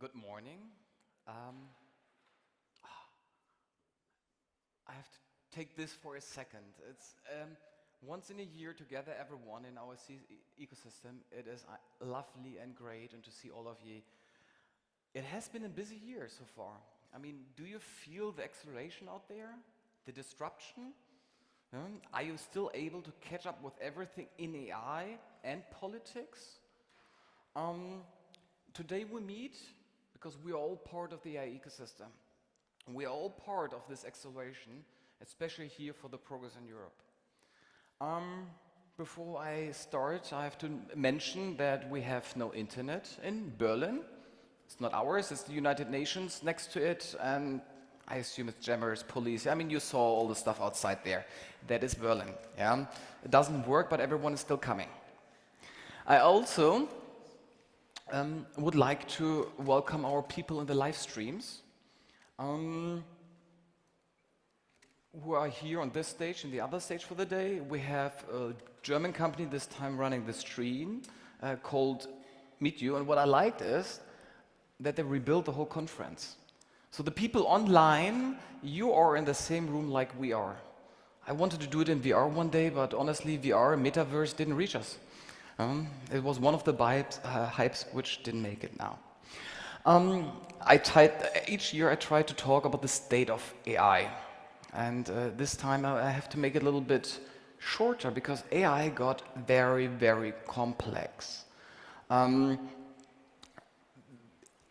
Good morning. I have to take this for a second. It's once in a year together, everyone in our ecosystem. It is lovely and great, and to see all of you. It has been a busy year so far. I mean, do you feel the acceleration out there? The disruption? Are you still able to catch up with everything in AI and politics? Today we meet because we are all part of the AI ecosystem. We are all part of this acceleration, especially here for the progress in Europe. Before I start, I have to mention that we have no internet in Berlin. It's not ours, it's the United Nations next to it, and I assume it's jammers, police. I mean, you saw all the stuff outside there. That is Berlin. Yeah? It doesn't work, but everyone is still coming. I also would like to welcome our people in the live streams who are here on this stage and the other stage for the day. We have a German company this time running the stream called Meet You, and what I liked is that they rebuilt the whole conference. So the people online, you are in the same room like we are. I wanted to do it in VR one day, but honestly, VR, metaverse didn't reach us. It was one of the hypes which didn't make it now. Each year I try to talk about the state of AI. And this time I have to make it a little bit shorter because AI got very, very complex.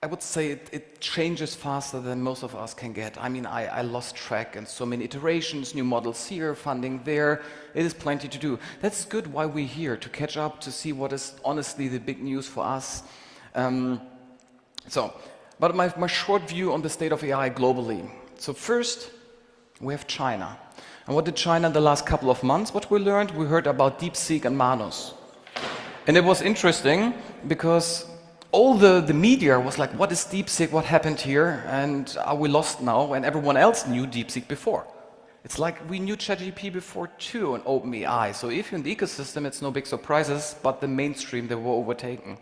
I would say it changes faster than most of us can get. I mean, I lost track and so many iterations, new models here, funding there. It is plenty to do. That's good why we're here, to catch up, to see what is honestly the big news for us. But my short view on the state of AI globally. So first, we have China. And what did China in the last couple of months? What we learned? We heard about DeepSeek and Manus. And it was interesting because all the media was like, what is DeepSeek, what happened here, and are we lost now? And everyone else knew DeepSeek before. It's like we knew ChatGPT before too, and OpenAI. So if you're in the ecosystem, it's no big surprises, but the mainstream, they were overtaken.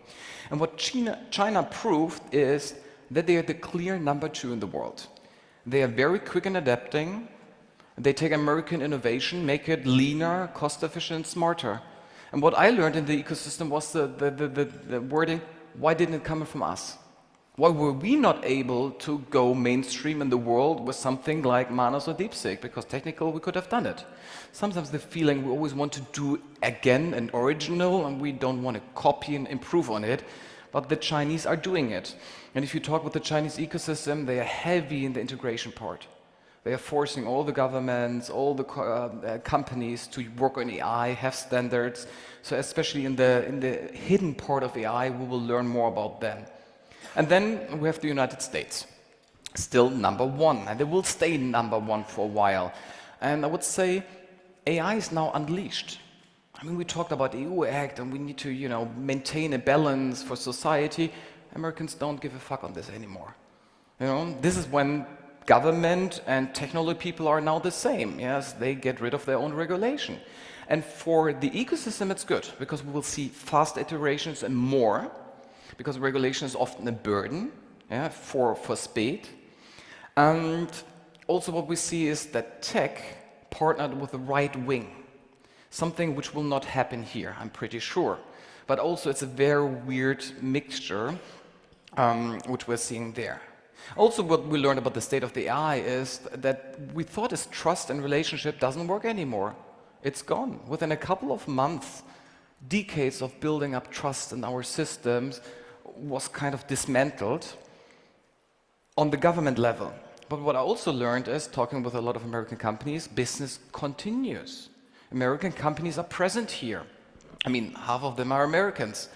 And what China proved is that they are the clear number 2 in the world. They are very quick in adapting. They take American innovation, make it leaner, cost-efficient, smarter. And what I learned in the ecosystem was the wording, why didn't it come from us? Why were we not able to go mainstream in the world with something like Manus or DeepSeek? Because technically we could have done it. Sometimes the feeling we always want to do again an original and we don't want to copy and improve on it, but the Chinese are doing it. And if you talk with the Chinese ecosystem, they are heavy in the integration part. They are forcing all the governments, all the companies to work on AI, have standards. So especially in the hidden part of AI, we will learn more about them. And then we have the United States, still number 1, and they will stay number 1 for a while. And I would say AI is now unleashed. I mean, we talked about the EU Act, and we need to, maintain a balance for society. Americans don't give a fuck on this anymore. This is when government and technology people are now the same. Yes, they get rid of their own regulation. And for the ecosystem, it's good, because we will see fast iterations and more, because regulation is often a burden for speed. And also what we see is that tech partnered with the right wing, something which will not happen here, I'm pretty sure. But also it's a very weird mixture, which we're seeing there. Also, what we learned about the state of the AI is that we thought this trust and relationship doesn't work anymore. It's gone. Within a couple of months, decades of building up trust in our systems was kind of dismantled on the government level. But what I also learned is, talking with a lot of American companies, business continues. American companies are present here. I mean, half of them are Americans.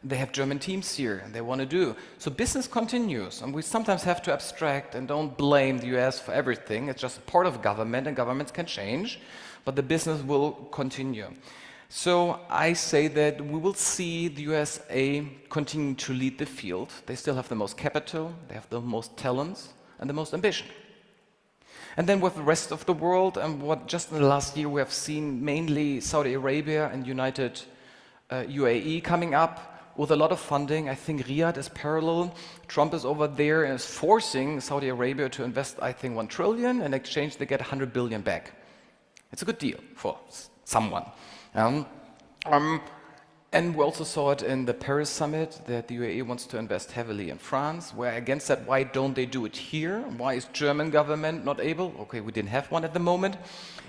They have German teams here, and they want to do. So business continues, and we sometimes have to abstract and don't blame the US for everything. It's just a part of government, and governments can change, but the business will continue. So I say that we will see the USA continue to lead the field. They still have the most capital, they have the most talents, and the most ambition. And then with the rest of the world, and what just in the last year we have seen mainly Saudi Arabia and United UAE coming up, with a lot of funding. I think Riyadh is parallel. Trump is over there and is forcing Saudi Arabia to invest, I think, 1 trillion. In exchange, they get 100 billion back. It's a good deal for someone. And we also saw it in the Paris summit that the UAE wants to invest heavily in France. We're against that. Why don't they do it here? Why is German government not able? Okay, we didn't have one at the moment,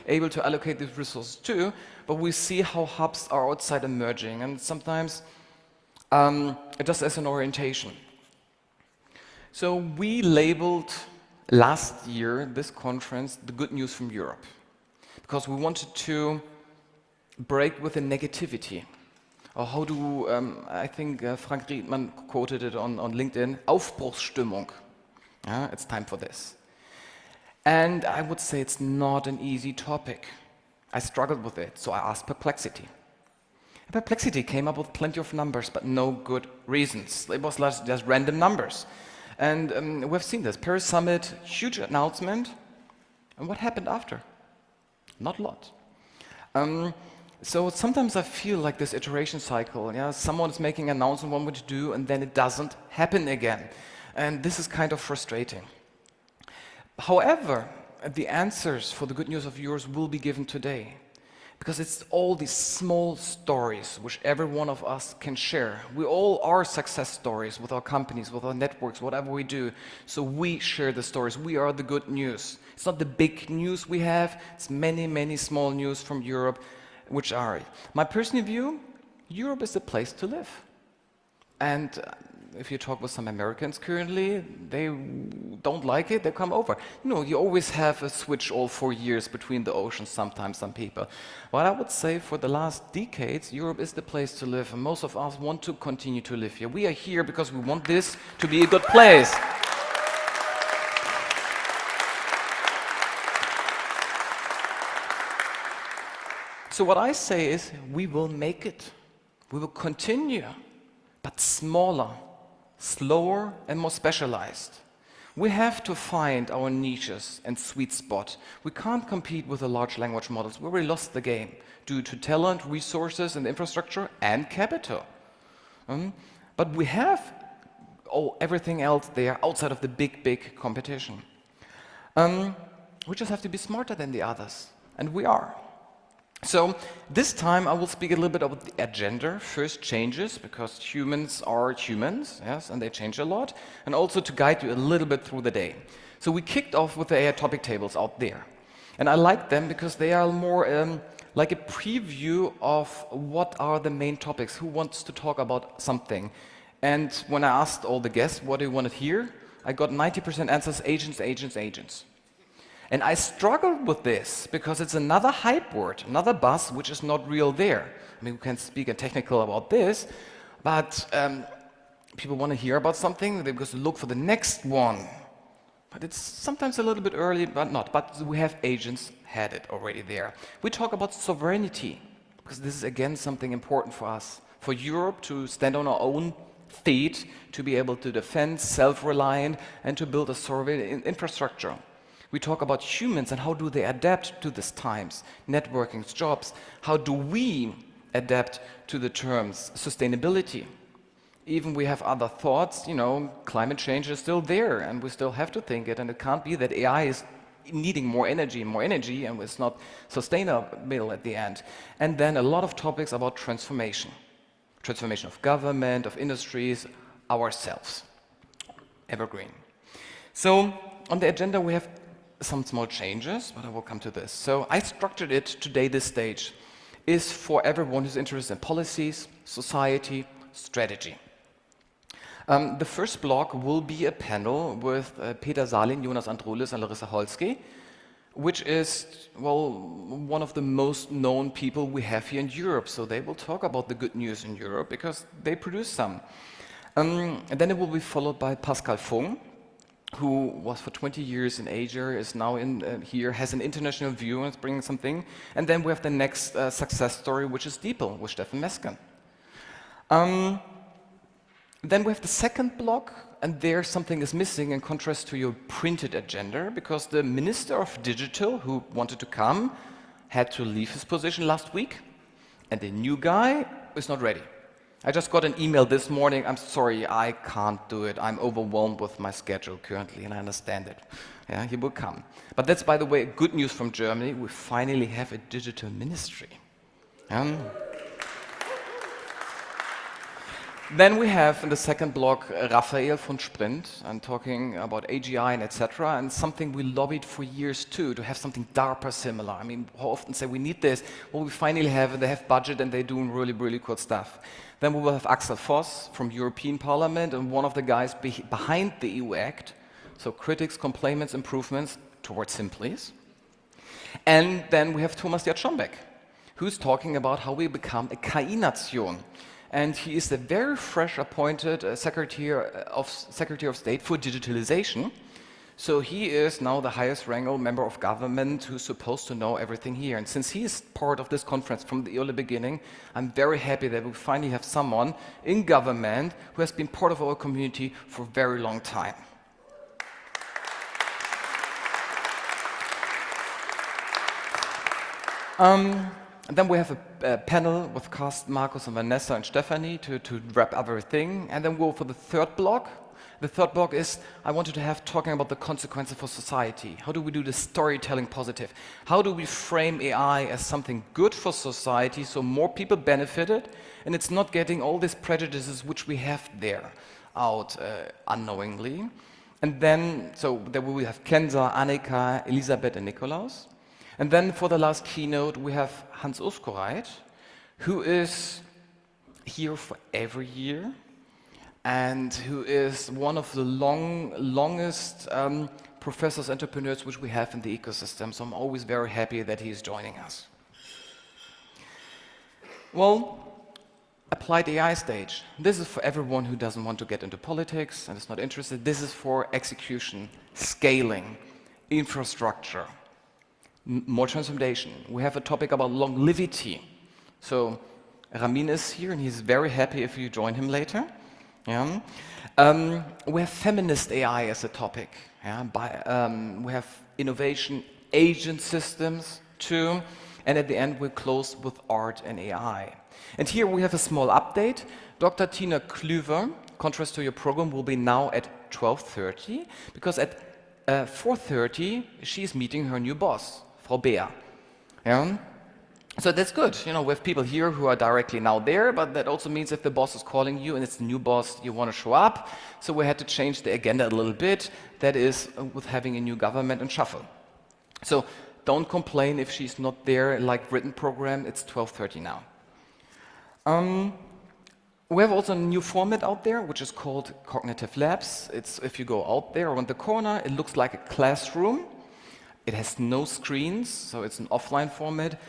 able to allocate these resources too. But we see how hubs are outside emerging, and sometimes just as an orientation. So we labeled last year this conference the good news from Europe, because we wanted to break with the negativity. Or how do, I think Frank Riedmann quoted it on LinkedIn, Aufbruchsstimmung. It's time for this. And I would say it's not an easy topic. I struggled with it, so I asked Perplexity. And Perplexity came up with plenty of numbers, but no good reasons. It was just random numbers. And we've seen this. Paris Summit, huge announcement. And what happened after? Not a lot. So sometimes I feel like this iteration cycle. Someone is making an announcement, one would do, and then it doesn't happen again. And this is kind of frustrating. However, the answers for the good news of yours will be given today, because it's all these small stories which every one of us can share. We all are success stories with our companies, with our networks, whatever we do. So we share the stories. We are the good news. It's not the big news we have. It's many, many small news from Europe, which are. My personal view, Europe is the place to live. And if you talk with some Americans currently, they don't like it, they come over. You always have a switch all 4 years between the oceans sometimes, some people. But I would say for the last decades, Europe is the place to live, and most of us want to continue to live here. We are here because we want this to be a good place. So what I say is, we will make it. We will continue, but smaller, slower, and more specialized. We have to find our niches and sweet spot. We can't compete with the large language models. We already lost the game due to talent, resources, and infrastructure, and capital. But we have everything else there outside of the big competition. We just have to be smarter than the others, and we are. So this time I will speak a little bit about the agenda. First, changes, because humans are humans, yes, and they change a lot, and also to guide you a little bit through the day. So we kicked off with the AI topic tables out there, and I like them because they are more like a preview of what are the main topics, who wants to talk about something. And when I asked all the guests what do you want to hear, I got 90% answers, agents. And I struggled with this because it's another hype word, another buzz, which is not real there. I mean, we can speak in technical about this, but people want to hear about something, they just look for the next one. But it's sometimes a little bit early, but not. But we have agents had it already there. We talk about sovereignty, because this is again something important for us, for Europe to stand on our own feet, to be able to defend, self-reliant, and to build a sovereign infrastructure. We talk about humans and how do they adapt to these times, networking, jobs. How do we adapt to the terms sustainability? Even we have other thoughts, climate change is still there and we still have to think it, and it can't be that AI is needing more energy and it's not sustainable at the end. And then a lot of topics about transformation of government, of industries, ourselves. Evergreen. So on the agenda we have some small changes, but I will come to this. So I structured it today, this stage is for everyone who's interested in policies, society, strategy. The first block will be a panel with Peter Salin, Jonas Androulis, and Larissa Holsky, which is, one of the most known people we have here in Europe. So they will talk about the good news in Europe because they produce some. And then it will be followed by Pascal Fung, who was for 20 years in Asia, is now here, has an international view and is bringing something. And then we have the next success story, which is DeepL, with Steffen Mesken. Then we have the second block, and there something is missing in contrast to your printed agenda, because the Minister of Digital, who wanted to come, had to leave his position last week, and the new guy is not ready. I just got an email this morning. I'm sorry, I can't do it. I'm overwhelmed with my schedule currently, and I understand it. Yeah, he will come. But that's, by the way, good news from Germany. We finally have a digital ministry. Um, Then we have in the second block Raphael von Sprint, and talking about AGI and etc. And something we lobbied for years too, to have something DARPA similar. I mean, how often say we need this? Well, we finally have it. They have budget and they're doing really, really cool stuff. Then we will have Axel Voss from European Parliament and one of the guys behind the EU Act. So critics, complaints, improvements towards him, please. And then we have Thomas Jatzombeck, who's talking about how we become a KI-Nation. And he is the very fresh appointed Secretary of State for Digitalization. So he is now the highest ranking member of government who's supposed to know everything here. And since he is part of this conference from the early beginning, I'm very happy that we finally have someone in government who has been part of our community for a very long time. And then we have a panel with Carsten, Markus, and Vanessa and Stephanie to wrap up everything. And then we'll go for the third block. The third block is I wanted to have talking about the consequences for society. How do we do the storytelling positive? How do we frame AI as something good for society so more people benefit it and it's not getting all these prejudices which we have there out unknowingly. And then, so there we will have Kenza, Annika, Elisabeth, and Nikolaus. And then for the last keynote, we have Hans Uskoreit, who is here for every year and who is one of the longest professors, entrepreneurs which we have in the ecosystem. So I'm always very happy that he's joining us. Well, applied AI stage. This is for everyone who doesn't want to get into politics and is not interested. This is for execution, scaling, infrastructure. More transformation. We have a topic about longevity. So Ramin is here, and he's very happy if you join him later. Yeah. We have feminist AI as a topic. Yeah. We have innovation agent systems too. And at the end, we close with art and AI. And here we have a small update. Dr. Tina Klüver, contrast to your program, will be now at 12:30, because at 4:30, she's meeting her new boss, Frau Beer. Yeah? So that's good. You know, we have people here who are directly now there, but that also means if the boss is calling you and it's the new boss, you want to show up. So we had to change the agenda a little bit. That is with having a new government and shuffle. So don't complain if she's not there like written program. It's 12:30 now. We have also a new format out there, which is called Cognitive Labs. It's, if you go out there around the corner, it looks like a classroom. It has no screens, so it's an offline format.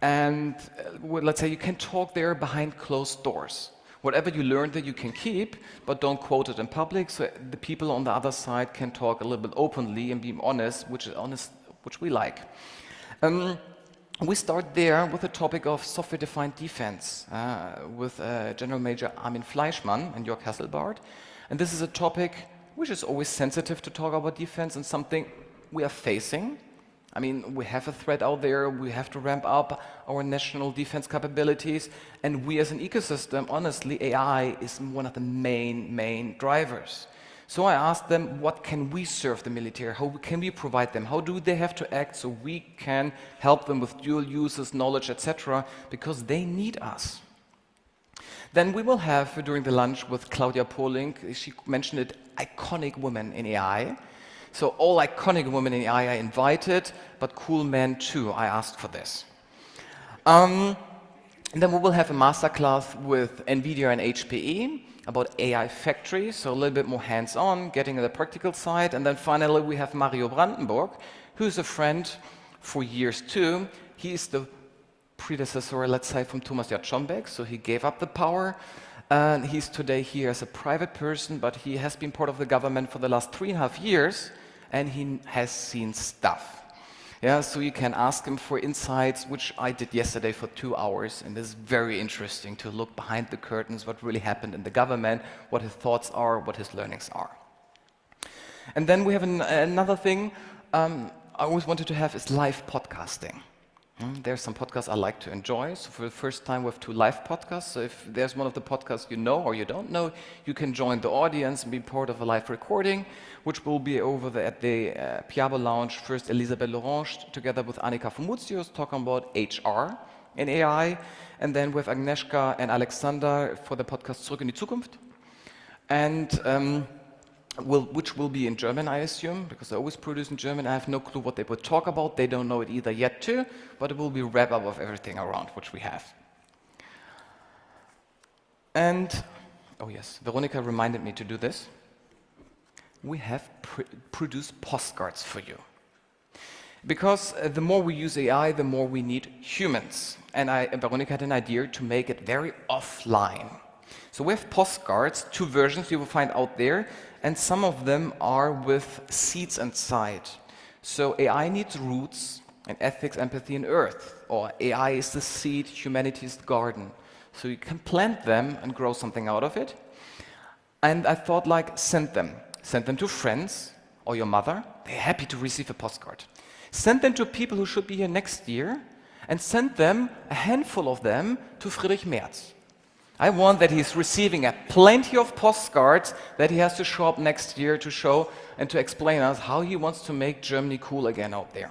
And let's say you can talk there behind closed doors. Whatever you learned there you can keep, but don't quote it in public, so the people on the other side can talk a little bit openly and be honest, which we like. We start there with the topic of software-defined defense with General Major Armin Fleischmann and Jörg Hasselbart. And this is a topic which is always sensitive to talk about defense and something we are facing. I mean, we have a threat out there, we have to ramp up our national defense capabilities, and we as an ecosystem, honestly, AI is one of the main drivers. So I asked them, what can we serve the military? How can we provide them? How do they have to act so we can help them with dual uses, knowledge, etc., because they need us. Then we will have, during the lunch with Claudia Poling, she mentioned it, iconic women in AI. So all iconic women in AI are invited, but cool men too. I asked for this. And then we will have a masterclass with NVIDIA and HPE about AI factories, so a little bit more hands-on, getting to the practical side. And then finally we have Mario Brandenburg, who's a friend for years too. He's the predecessor, let's say, from Thomas Jatzombeck, so he gave up the power. And he's today here as a private person, but he has been part of the government for the last 3.5 years, and he has seen stuff. Yeah, so you can ask him for insights, which I did yesterday for 2 hours, and it's very interesting to look behind the curtains, what really happened in the government, what his thoughts are, what his learnings are. And then we have another thing I always wanted to have is live podcasting. There's some podcasts I like to enjoy. So for the first time, we have 2 live podcasts. So if there's one of the podcasts you know or you don't know, you can join the audience and be part of a live recording, which will be over at the Piabo Lounge. First, Elisabeth Lorange, together with Annika Fomoutios, talking about HR and AI. And then with Agnieszka and Alexander for the podcast Zurück in die Zukunft. And which will be in German, I assume, because they always produce in German. I have no clue what they would talk about. They don't know it either yet too, but it will be a wrap-up of everything around which we have. And, oh yes, Veronika reminded me to do this. We have produced postcards for you. Because the more we use AI, the more we need humans. And Veronika had an idea to make it very offline. So we have postcards, 2 versions you will find out there, and some of them are with seeds inside. So AI needs roots and ethics, empathy, and earth. Or AI is the seed, humanity is the garden. So you can plant them and grow something out of it. And I thought, like, send them. Send them to friends or your mother. They're happy to receive a postcard. Send them to people who should be here next year, and send them, a handful of them, to Friedrich Merz. I want that he's receiving plenty of postcards that he has to show up next year to show and to explain us how he wants to make Germany cool again out there.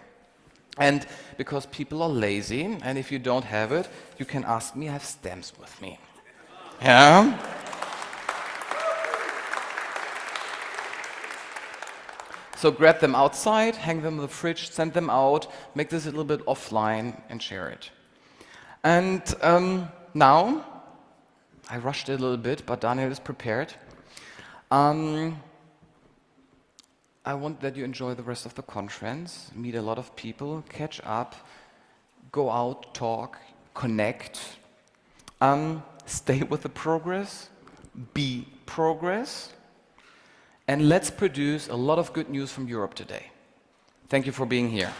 And because people are lazy, and if you don't have it, you can ask me, I have stamps with me. Yeah? So grab them outside, hang them in the fridge, send them out, make this a little bit offline and share it. And now, I rushed it a little bit, but Daniel is prepared. I want that you enjoy the rest of the conference, meet a lot of people, catch up, go out, talk, connect, stay with the progress, be progress, and let's produce a lot of good news from Europe today. Thank you for being here.